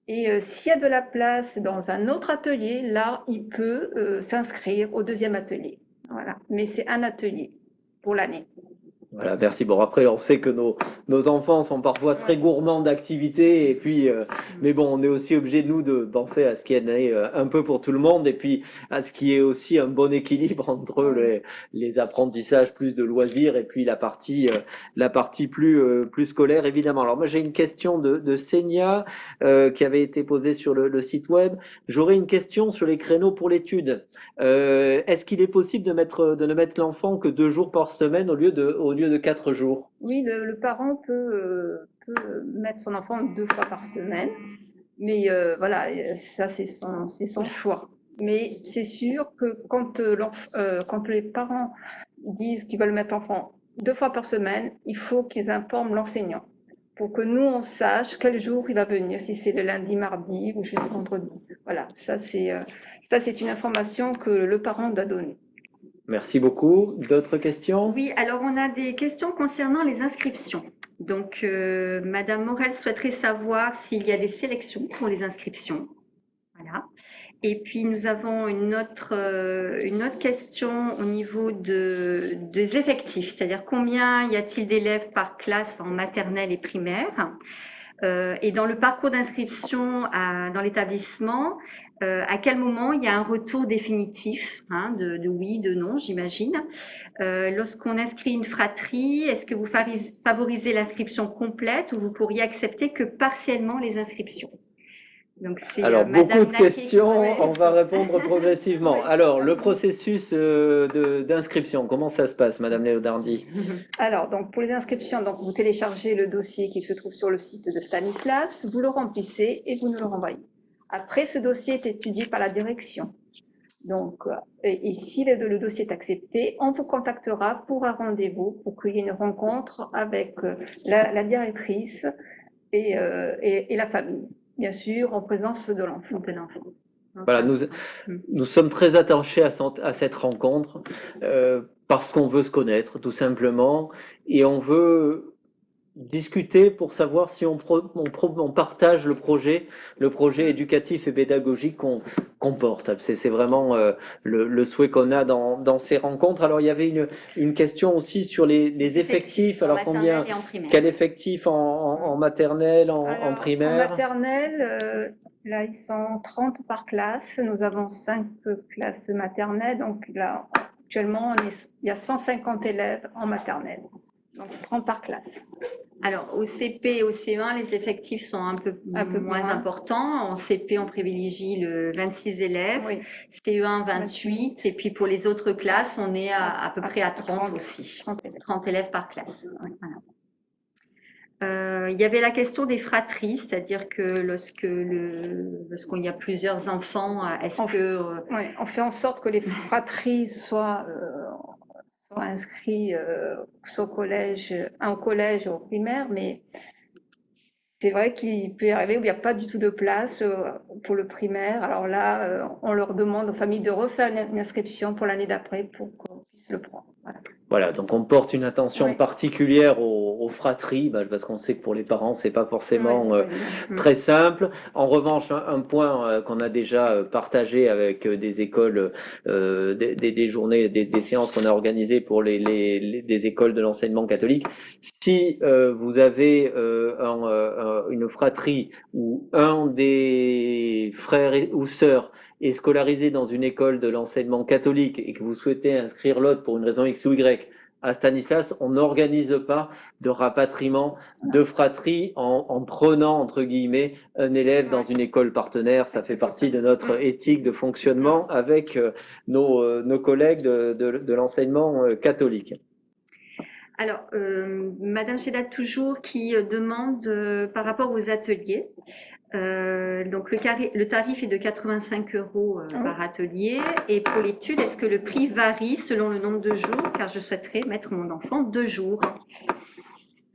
et s'il y a de la place dans un autre atelier, là, il peut s'inscrire au deuxième atelier. Voilà, mais c'est un atelier pour l'année. Voilà, merci. Bon, après, on sait que nos enfants sont parfois très gourmands d'activités, et puis, mais bon, on est aussi obligé, nous, de penser à ce qui est un peu pour tout le monde, et puis à ce qui est aussi un bon équilibre entre les apprentissages plus de loisirs, et puis la partie plus scolaire, évidemment. Alors, moi, j'ai une question de Senia, qui avait été posée sur le site web. J'aurais une question sur les créneaux pour l'étude. Est-ce qu'il est possible de ne mettre l'enfant que 2 jours par semaine au lieu de 4 jours? Oui, le parent peut mettre son enfant 2 fois par semaine, mais voilà, ça c'est son choix. Mais c'est sûr que quand les parents disent qu'ils veulent mettre l'enfant 2 fois par semaine, il faut qu'ils informent l'enseignant pour que nous on sache quel jour il va venir, si c'est le lundi, mardi ou jeudi, vendredi. Voilà, ça c'est une information que le parent doit donner. Merci beaucoup. D'autres questions? Oui, alors on a des questions concernant les inscriptions. Donc, Madame Morel souhaiterait savoir s'il y a des sélections pour les inscriptions. Voilà. Et puis, nous avons une autre question au niveau des effectifs, c'est-à-dire combien y a-t-il d'élèves par classe en maternelle et primaire? Et dans le parcours d'inscription dans l'établissement, à quel moment il y a un retour définitif, de oui, de non, j'imagine. Lorsqu'on inscrit une fratrie, est-ce que vous favorisez l'inscription complète ou vous pourriez accepter que partiellement les inscriptions? Donc, alors, beaucoup de questions, on va répondre progressivement. Oui. Alors, le processus d'inscription, comment ça se passe, Madame Léodardi? Alors, donc, pour les inscriptions, donc, vous téléchargez le dossier qui se trouve sur le site de Stanislas, vous le remplissez et vous nous le renvoyez. Après, ce dossier est étudié par la direction. Donc, et si le dossier est accepté, on vous contactera pour un rendez-vous, pour qu'il y ait une rencontre avec la directrice et la famille. Bien sûr, en présence de l'enfant. Voilà, nous sommes très attachés à cette rencontre parce qu'on veut se connaître, tout simplement, et on veut discuter pour savoir si on partage le projet éducatif et pédagogique qu'on porte. C'est vraiment le souhait qu'on a dans ces rencontres. Alors, il y avait une question aussi sur les effectifs. Alors, quel effectif en maternelle, en primaire? En maternelle, là, ils sont 30 par classe. Nous avons 5 classes maternelles. Donc, là, actuellement, il y a 150 élèves en maternelle. Donc, 30 par classe. Alors, au CP et au CE1, les effectifs sont un peu moins importants. En CP, on privilégie le 26 élèves, Oui. CE1, 28, et puis pour les autres classes, on est à peu près à 30 aussi. 30 élèves par classe. Voilà. Il y avait la question des fratries, c'est-à-dire que lorsqu'il y a plusieurs enfants, Oui, on fait en sorte que les fratries soient inscrits soit au collège ou au primaire, mais c'est vrai qu'il peut y arriver où il n'y a pas du tout de place pour le primaire. Alors là, on leur demande aux familles de refaire une inscription pour l'année d'après pour qu'on puisse le prendre. Voilà, donc on porte une attention particulière aux fratries, parce qu'on sait que pour les parents, c'est pas forcément très simple. En revanche, un point qu'on a déjà partagé avec des écoles, des journées, des séances qu'on a organisées pour des écoles de l'enseignement catholique, si vous avez une fratrie ou un des frères ou sœurs est scolarisé dans une école de l'enseignement catholique et que vous souhaitez inscrire l'autre pour une raison X ou Y à Stanislas, on n'organise pas de rapatriement de fratrie en prenant, entre guillemets, un élève dans une école partenaire. Ça fait partie de notre éthique de fonctionnement avec nos collègues de l'enseignement catholique. Alors, Madame Chedat toujours qui demande par rapport aux ateliers. Donc le tarif est de 85 € par atelier, et pour l'étude, est-ce que le prix varie selon le nombre de jours, car je souhaiterais mettre mon enfant 2 jours.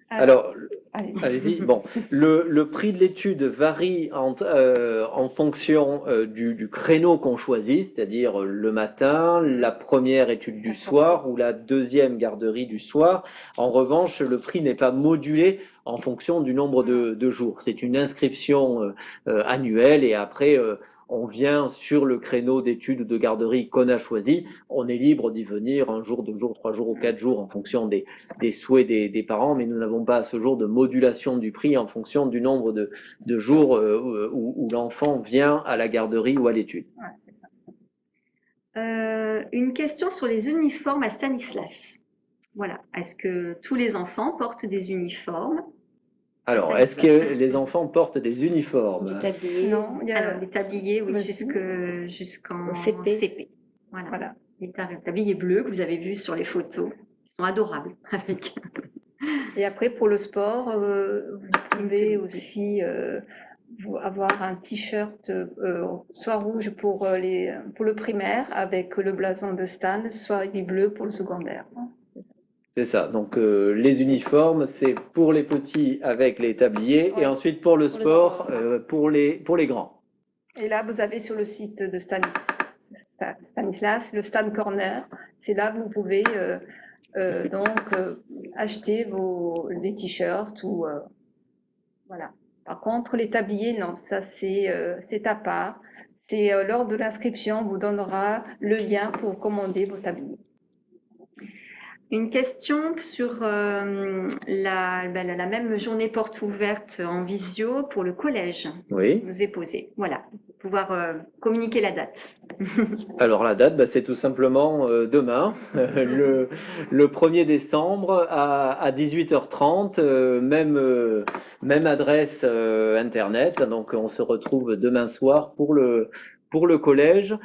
Alors, allez-y. Bon, le prix de l'étude varie en fonction du créneau qu'on choisit, c'est-à-dire le matin, la première étude du soir ou la deuxième garderie du soir. En revanche, le prix n'est pas modulé en fonction du nombre de jours. C'est une inscription annuelle, et après on vient sur le créneau d'études ou de garderie qu'on a choisi. On est libre d'y venir 1 jour, 2 jours, 3 jours ou 4 jours en fonction des souhaits des parents, mais nous n'avons pas à ce jour de modulation du prix en fonction du nombre de jours où l'enfant vient à la garderie ou à l'étude. Une question sur les uniformes à Stanislas. Voilà. Est-ce que tous les enfants portent des uniformes? Alors, est-ce que les enfants portent des uniformes? Les tabliers. Non, Alors, les tabliers, oui, jusqu'en CP. Voilà. Les tabliers bleus que vous avez vus sur les photos, ils sont adorables. Et après, pour le sport, vous pouvez aussi avoir un t-shirt soit rouge pour le primaire avec le blason de Stan, soit bleu pour le secondaire. C'est ça. Donc les uniformes, c'est pour les petits avec les tabliers, et ensuite pour le sport, pour les grands. Et là, vous avez sur le site de Stanislas le Stan Corner. C'est là que vous pouvez acheter les t-shirts ou voilà. Par contre, les tabliers, non, ça c'est à part. C'est lors de l'inscription, on vous donnera le lien pour commander vos tabliers. Une question sur la même journée porte ouverte en visio pour le collège. Oui. Nous est posée. Voilà, pouvoir communiquer la date. Alors la date, c'est tout simplement demain, le 1er décembre à 18h30, même adresse internet. Donc on se retrouve demain soir pour le collège.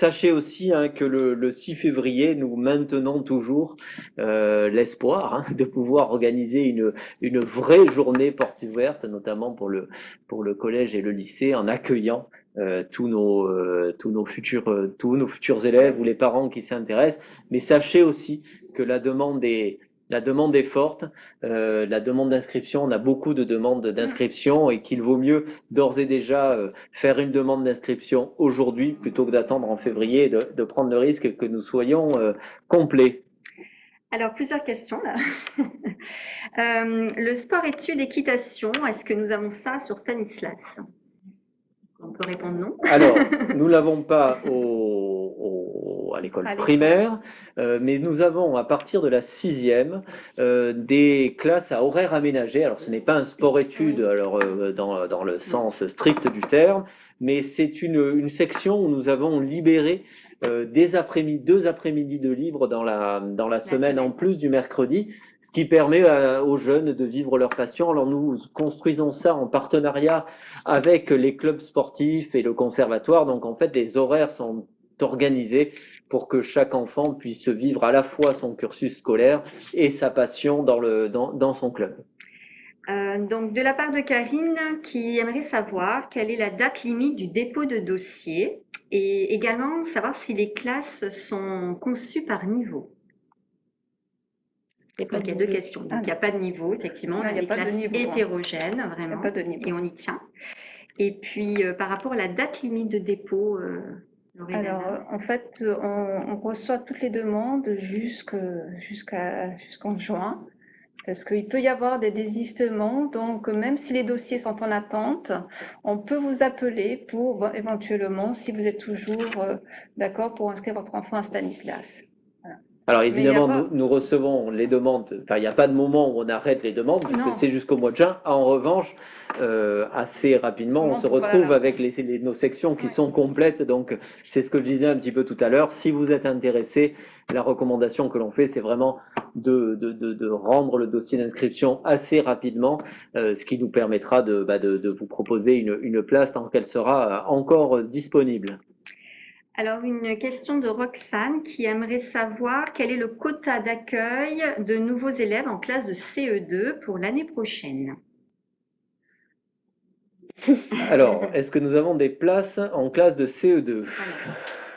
Sachez aussi que le 6 février, nous maintenons toujours l'espoir de pouvoir organiser une vraie journée porte ouverte, notamment pour le collège et le lycée, en accueillant tous nos futurs élèves ou les parents qui s'intéressent. Mais sachez aussi que la demande est forte, la demande d'inscription, on a beaucoup de demandes d'inscription, et qu'il vaut mieux d'ores et déjà faire une demande d'inscription aujourd'hui plutôt que d'attendre en février et de prendre le risque que nous soyons complets. Alors, plusieurs questions là. Le sport études équitation, est-ce que nous avons ça sur Stanislas? On peut répondre non. Alors, nous l'avons pas à l'école primaire, mais nous avons à partir de la 6e des classes à horaires aménagés. Alors, ce n'est pas un sport-études dans le sens strict du terme, mais c'est une section où nous avons libéré deux après-midi de libre dans la semaine en plus du mercredi. ce qui permet aux jeunes de vivre leur passion. Alors nous construisons ça en partenariat avec les clubs sportifs et le conservatoire. Donc en fait, les horaires sont organisés pour que chaque enfant puisse vivre à la fois son cursus scolaire et sa passion dans son club. Donc, de la part de Karine, qui aimerait savoir quelle est la date limite du dépôt de dossier et également savoir si les classes sont conçues par niveau. Donc, il y a deux questions. Donc, il n'y a pas de niveau, effectivement. Non, On a des classes hétérogènes, Il n'y a vraiment, pas de niveau. et on y tient. Et puis, par rapport à la date limite de dépôt, Loredana. Alors, en fait, on reçoit toutes les demandes jusqu'en juin, parce qu'il peut y avoir des désistements. Donc, même si les dossiers sont en attente, on peut vous appeler pour éventuellement, si vous êtes toujours d'accord pour inscrire votre enfant à Stanislas. Alors Mais évidemment, il y a pas- nous recevons les demandes, enfin il n'y a pas de moment où on arrête les demandes, puisque Non. c'est jusqu'au mois de juin. En revanche, assez rapidement, on Non, se voilà. retrouve avec nos sections qui Ouais. sont complètes. Donc c'est ce que je disais un petit peu tout à l'heure. Si vous êtes intéressé, la recommandation que l'on fait, c'est vraiment de rendre le dossier d'inscription assez rapidement, ce qui nous permettra de vous proposer une place tant qu'elle sera encore disponible. Alors, une question de Roxane qui aimerait savoir quel est le quota d'accueil de nouveaux élèves en classe de CE2 pour l'année prochaine. Alors, est-ce que nous avons des places en classe de CE2? Voilà.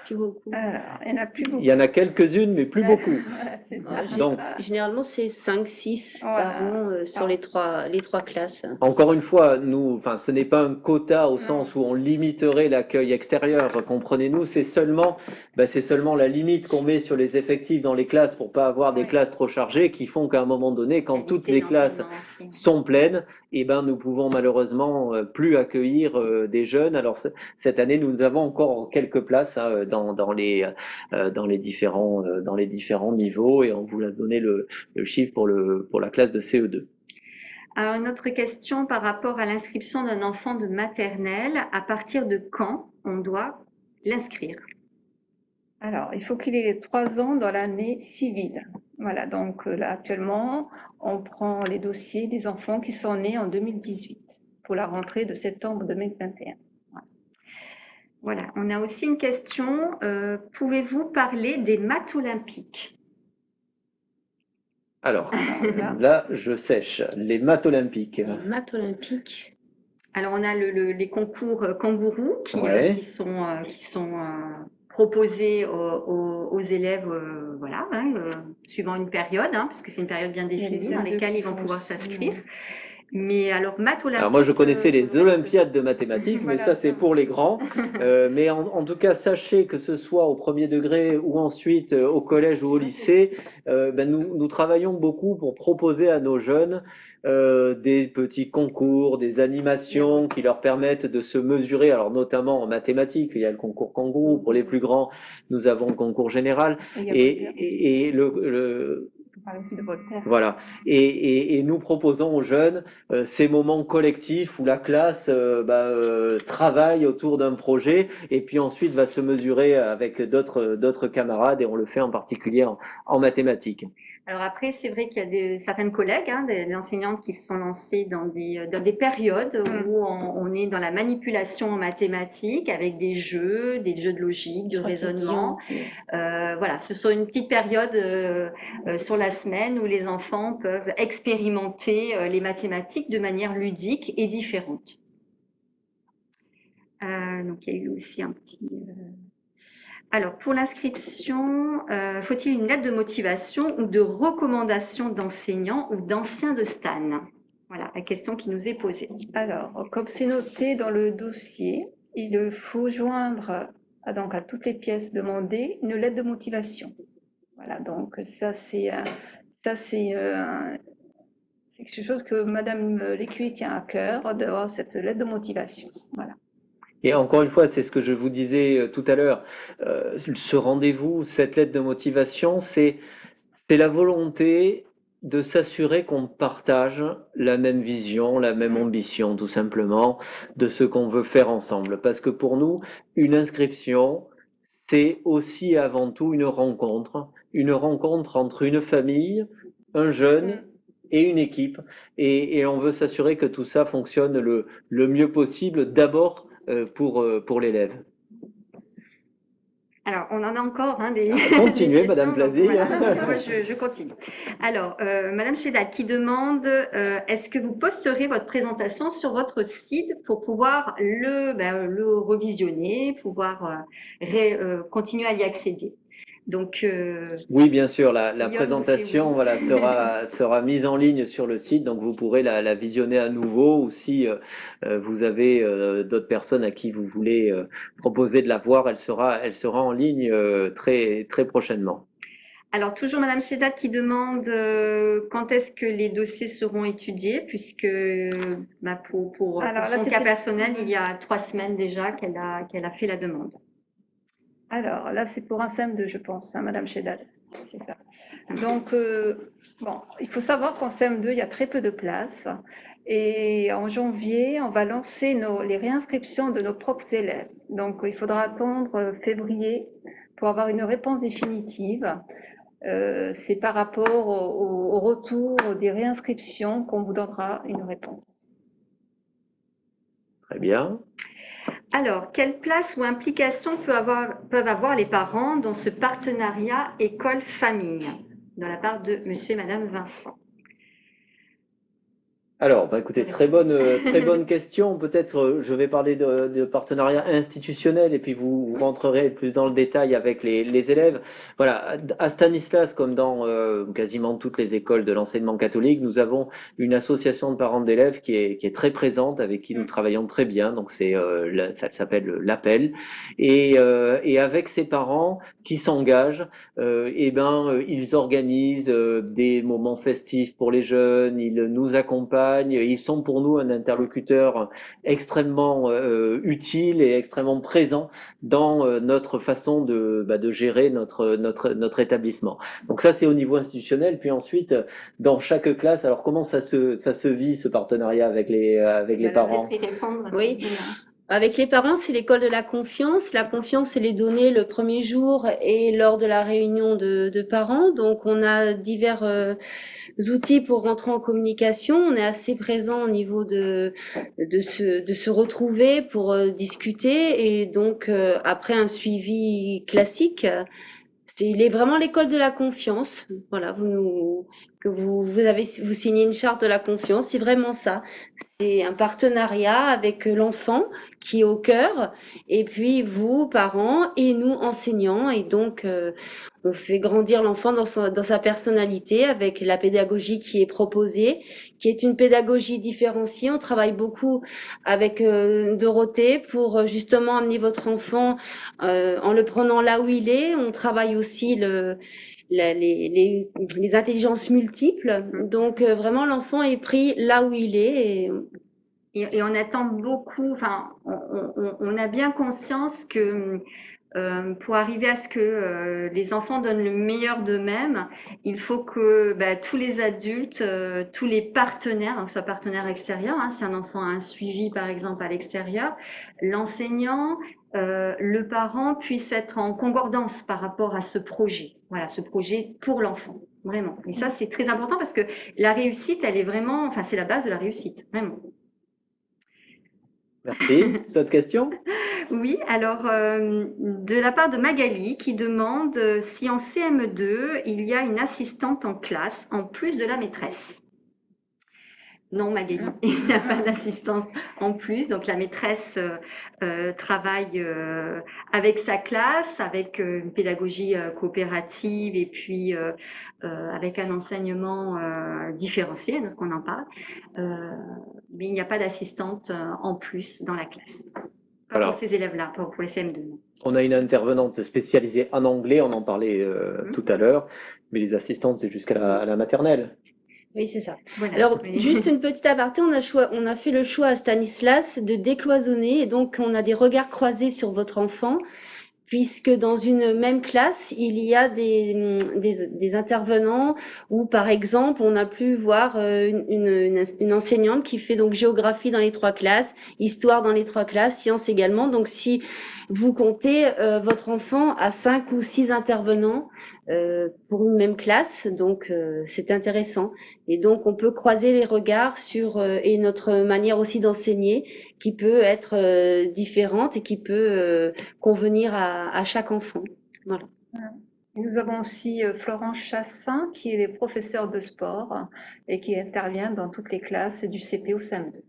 Plus beaucoup. Alors, il n'y en a plus beaucoup. Il y en a quelques-unes, mais plus beaucoup. Voilà, c'est ça. Ouais, Donc, Généralement, c'est 5-6 Voilà. par an sur les trois classes. encore une fois, ce n'est pas un quota au Non. sens où on limiterait l'accueil extérieur, comprenez-nous, c'est seulement la limite qu'on met sur les effectifs dans les classes pour pas avoir des Oui. classes trop chargées qui font qu'à un moment donné, quand toutes les classes sont pleines, nous pouvons malheureusement plus accueillir des jeunes. Alors cette année, nous avons encore quelques places dans les différents niveaux, et on vous a donné le chiffre pour la classe de CE2. Alors, une autre question par rapport à l'inscription d'un enfant de maternelle. À partir de quand on doit l'inscrire? Alors, il faut qu'il ait 3 ans dans l'année civile. Voilà, donc là, actuellement, on prend les dossiers des enfants qui sont nés en 2018 pour la rentrée de septembre 2021. Voilà. On a aussi une question. Pouvez-vous parler des maths olympiques? Alors, Là, là, je sèche. Les maths olympiques. Les maths olympiques. Alors, on a les concours kangourous qui Ouais. sont proposés aux élèves, voilà, suivant une période, puisque c'est une période bien Il y a définie les dans M2 lesquelles ils vont qui pouvoir font aussi, s'inscrire. Mais alors, maths olympiques. Alors moi, je connaissais les Olympiades de mathématiques, mais Voilà, ça, c'est ça. pour les grands. Mais en tout cas, sachez que ce soit au premier degré ou ensuite au collège ou au lycée, nous travaillons beaucoup pour proposer à nos jeunes des petits concours, des animations qui leur permettent de se mesurer, alors notamment en mathématiques. Il y a le concours kangourou. Pour les plus grands, nous avons le concours général. Et il y a Voltaire. Et On parle aussi de Voltaire. voilà. Et nous proposons aux jeunes ces moments collectifs où la classe travaille autour d'un projet et puis ensuite va se mesurer avec d'autres camarades, et on le fait en particulier en mathématiques. Alors après, c'est vrai qu'il y a certaines collègues, des enseignantes qui se sont lancées dans des périodes où on est dans la manipulation en mathématiques avec des jeux de logique, de raisonnement. Voilà, ce sont une petite période sur la semaine où les enfants peuvent expérimenter les mathématiques de manière ludique et différente. Donc il y a eu aussi un petit... Alors, pour l'inscription, faut-il une lettre de motivation ou de recommandation d'enseignants ou d'anciens de Stan? Voilà la question qui nous est posée. Alors, comme c'est noté dans le dossier, il faut joindre donc à toutes les pièces demandées une lettre de motivation. Voilà, donc ça c'est quelque chose que Madame Lécuyer tient à cœur, d'avoir cette lettre de motivation. Voilà. Et encore une fois, c'est ce que je vous disais tout à l'heure, ce rendez-vous, cette lettre de motivation, c'est la volonté de s'assurer qu'on partage la même vision, la même ambition, tout simplement, de ce qu'on veut faire ensemble. Parce que pour nous, une inscription, c'est aussi avant tout une rencontre entre une famille un jeune et une équipe. Et on veut s'assurer que tout ça fonctionne le mieux possible, d'abord pour l'élève. Alors, on en a encore des Continuez, des Madame questions, donc Plazy. voilà. Moi, je continue. Alors, Madame Chédal qui demande est-ce que vous posterez votre présentation sur votre site pour pouvoir le revisionner, pouvoir continuer à y accéder. Donc, oui, bien sûr, la Guillaume présentation nous fait oui. sera mise en ligne sur le site, donc vous pourrez la visionner à nouveau, ou si vous avez d'autres personnes à qui vous voulez proposer de la voir, elle sera en ligne très très prochainement. Alors, toujours Madame Chédal qui demande quand est-ce que les dossiers seront étudiés, puisque pour son cas personnel, il y a 3 semaines déjà qu'elle a fait la demande. Alors là, c'est pour un CM2, je pense, hein, Madame Chédal. C'est ça. Donc, il faut savoir qu'en CM2, il y a très peu de places. Et en janvier, on va lancer les réinscriptions de nos propres élèves. Donc, il faudra attendre février pour avoir une réponse définitive. C'est par rapport au retour des réinscriptions qu'on vous donnera une réponse. Très bien. Alors, quelle place ou implication peuvent avoir les parents dans ce partenariat école-famille, de la part de monsieur et madame Vincent? Alors, écoutez, très bonne question. Peut-être je vais parler de partenariat institutionnel et puis vous rentrerez plus dans le détail avec les élèves. Voilà, à Stanislas, comme dans quasiment toutes les écoles de l'enseignement catholique, nous avons une association de parents d'élèves qui est très présente, avec qui nous travaillons très bien. Donc ça s'appelle l'Appel. Et avec ces parents qui s'engagent, ils organisent des moments festifs pour les jeunes, ils nous accompagnent. Ils sont pour nous un interlocuteur extrêmement utile et extrêmement présent dans notre façon de gérer notre établissement. Donc ça, c'est au niveau institutionnel. Puis ensuite, dans chaque classe, alors comment ça se vit, ce partenariat avec les parents? Oui. Avec les parents, c'est l'école de la confiance. La confiance, c'est les données le premier jour et lors de la réunion de parents. Donc, on a divers outils pour rentrer en communication. On est assez présent au niveau de se retrouver pour discuter. Et donc, après un suivi classique, il est vraiment l'école de la confiance. Voilà, vous signez une charte de la confiance. C'est vraiment ça. C'est un partenariat avec l'enfant qui est au cœur, et puis vous, parents, et nous, enseignants. Et donc, on fait grandir l'enfant dans sa personnalité avec la pédagogie qui est proposée, qui est une pédagogie différenciée. On travaille beaucoup avec Dorothée pour justement amener votre enfant en le prenant là où il est. On travaille aussi les intelligences multiples. Donc vraiment l'enfant est pris là où il est. Et on attend beaucoup, enfin on a bien conscience que pour arriver à ce que les enfants donnent le meilleur d'eux-mêmes, il faut que tous les adultes, tous les partenaires, donc soit partenaire extérieur, si un enfant a un suivi par exemple à l'extérieur, l'enseignant, le parent puisse être en concordance par rapport à ce projet. Voilà, ce projet pour l'enfant, vraiment. Et ça, c'est très important parce que la réussite, elle est vraiment, enfin, c'est la base de la réussite, vraiment. Merci. D'autres questions? Oui, alors, de la part de Magali qui demande si en CM2, il y a une assistante en classe en plus de la maîtresse. Non, Magali, il n'y a pas d'assistance en plus. Donc, la maîtresse travaille avec sa classe, avec une pédagogie coopérative et puis avec un enseignement différencié, donc on en parle. Mais il n'y a pas d'assistante en plus dans la classe. Pas pour ces élèves-là, pour les CM2. On a une intervenante spécialisée en anglais, on en parlait tout à l'heure, mais les assistantes, c'est jusqu'à la maternelle. Oui, c'est ça. Voilà. Alors, juste une petite aparté, on a fait le choix à Stanislas de décloisonner, et donc on a des regards croisés sur votre enfant, puisque dans une même classe, il y a des intervenants où, par exemple, on a pu voir une enseignante qui fait donc géographie dans les 3 classes, histoire dans les 3 classes, sciences également. Donc, si vous comptez votre enfant à 5 ou 6 intervenants pour une même classe, donc c'est intéressant. Et donc, on peut croiser les regards sur et notre manière aussi d'enseigner qui peut être différente et qui peut convenir à chaque enfant. Voilà. Et nous avons aussi Florence Chassin, qui est professeure de sport et qui intervient dans toutes les classes du CP au CM2.